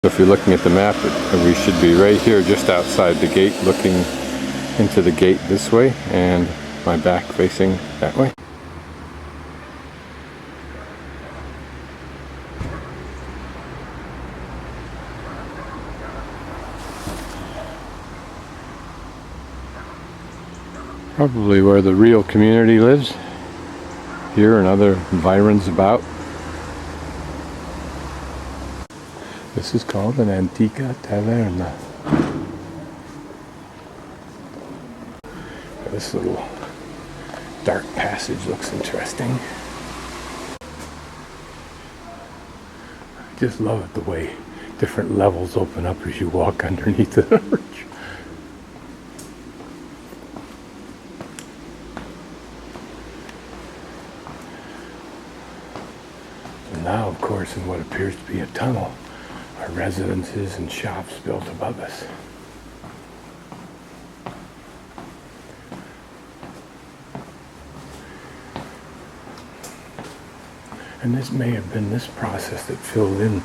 If you're looking at the map, we should be right here just outside the gate, looking into the gate this way and my back facing that way. Probably where the real community lives, here and other environs about. This is called an Antica Taverna. This little dark passage looks interesting. I just love it, the way different levels open up as you walk underneath the arch. And now, of course, in what appears to be a tunnel, are residences and shops built above us. And this may have been this process that filled in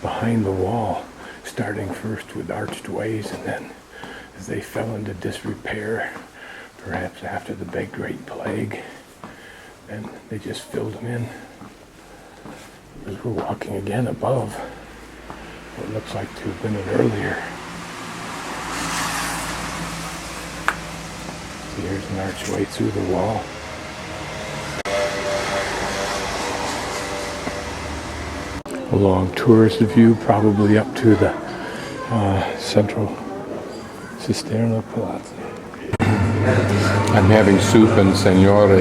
behind the wall, starting first with arched ways, and then as they fell into disrepair, perhaps after the Big Great Plague, and they just filled them in. As we're walking again above what looks like to have been an earlier. So here's an archway through the wall. A long tourist view, probably up to the central Cisterna Palazzo. I'm having soup, and Signore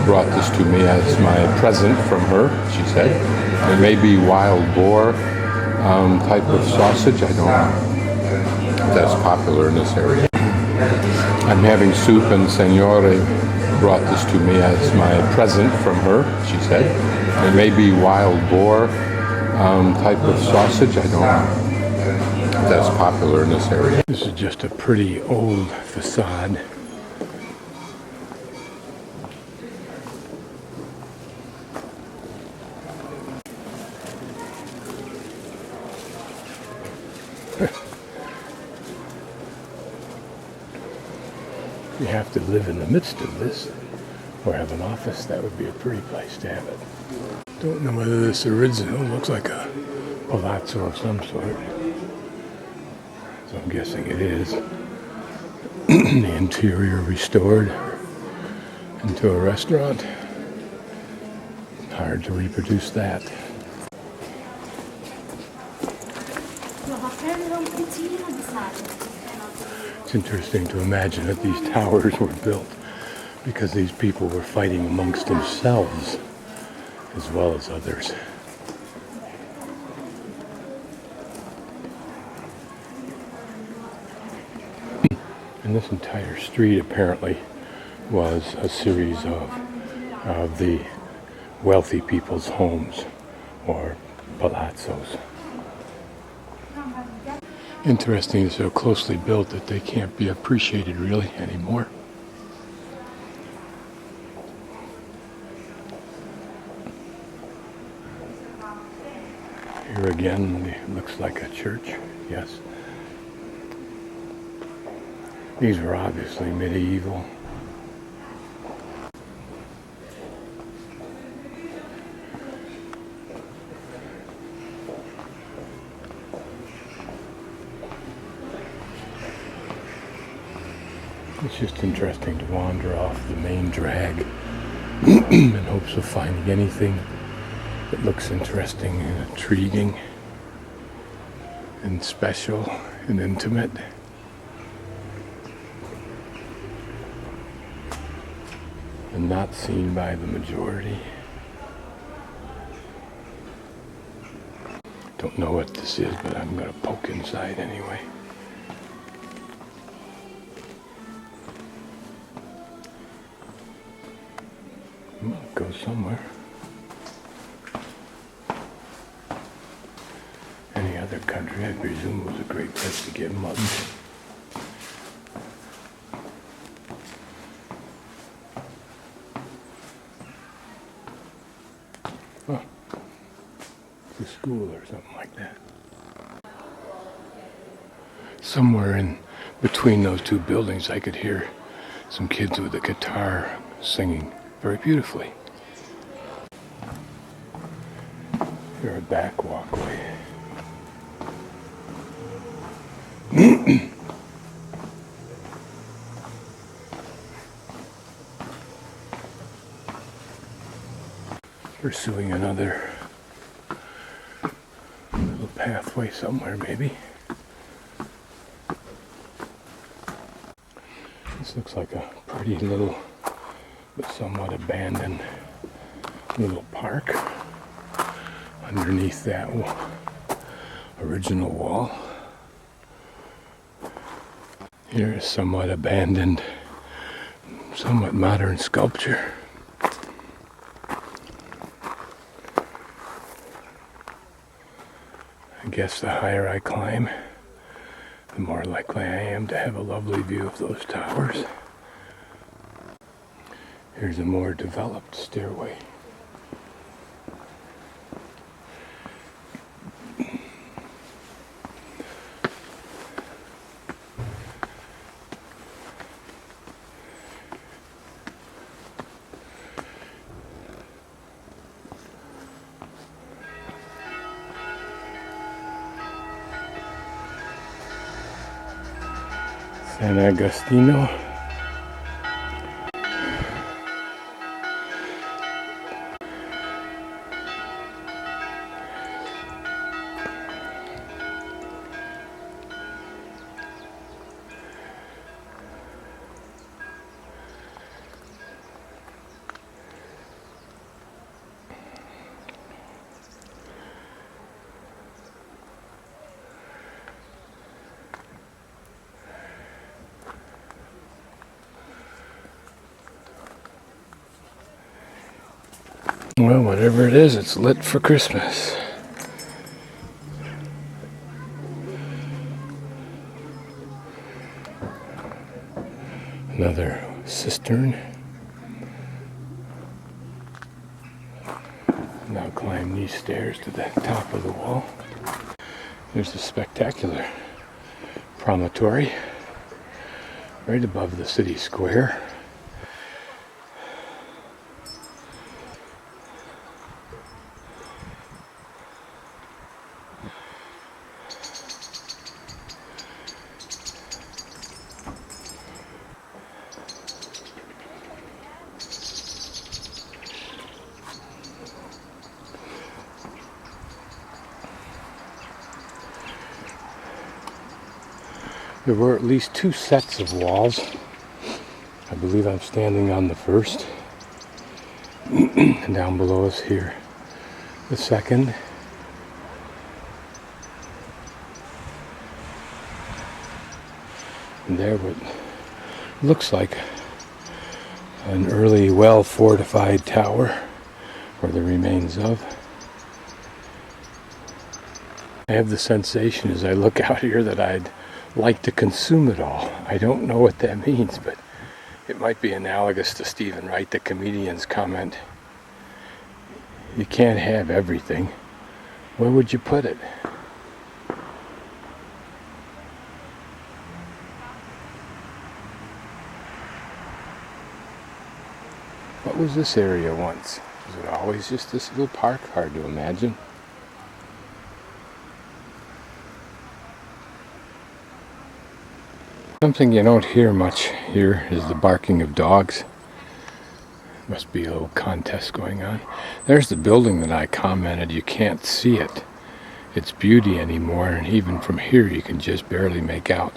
brought this to me as my present from her, she said. It may be wild boar type of sausage, I don't know. That's popular in this area. I'm having soup, and Signore brought this to me as my present from her, she said. It may be wild boar type of sausage, I don't know. That's popular in this area. This is just a pretty old facade. If you have to live in the midst of this or have an office, that would be a pretty place to have it. Don't know whether this original looks like a palazzo of some sort. So I'm guessing it is. The interior restored into a restaurant. Hard to reproduce that. It's interesting to imagine that these towers were built because these people were fighting amongst themselves as well as others. And this entire street apparently was a series of the wealthy people's homes or palazzos. Interesting, they're so closely built that they can't be appreciated really anymore. Here again, it looks like a church, yes. These were obviously medieval. It's just interesting to wander off the main drag in hopes of finding anything that looks interesting and intriguing and special and intimate. And not seen by the majority. Don't know what this is, but I'm going to poke inside anyway. Might go somewhere. Any other country, I presume, was a great place to get mugged. Oh, it's a school or something like that. somewhere in between those two buildings I could hear some kids with a guitar singing very beautifully. Here's a back walkway. Pursuing another little pathway somewhere, maybe. This looks like a pretty little but somewhat abandoned little park underneath that original wall. Here is somewhat abandoned, somewhat modern sculpture. I guess the higher I climb, the more likely I am to have a lovely view of those towers. Here's a more developed stairway. San Agostino. Well, whatever it is, it's lit for Christmas. Another cistern. Now climb these stairs to the top of the wall. There's a spectacular promontory right above the city square. There were at least two sets of walls. I believe I'm standing on the first. And down below us here, the second. And there what looks like an early, well-fortified tower, or the remains of. I have the sensation as I look out here that I'd like to consume it all. I don't know what that means, but it might be analogous to Stephen Wright, the comedian's comment. You can't have everything. Where would you put it? What was this area once? Was it always just this little park? Hard to imagine. Something you don't hear much here is the barking of dogs. Must be a little contest going on. There's the building that I commented. You can't see its beauty anymore, and even from here you can just barely make out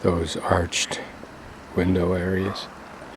those arched window areas.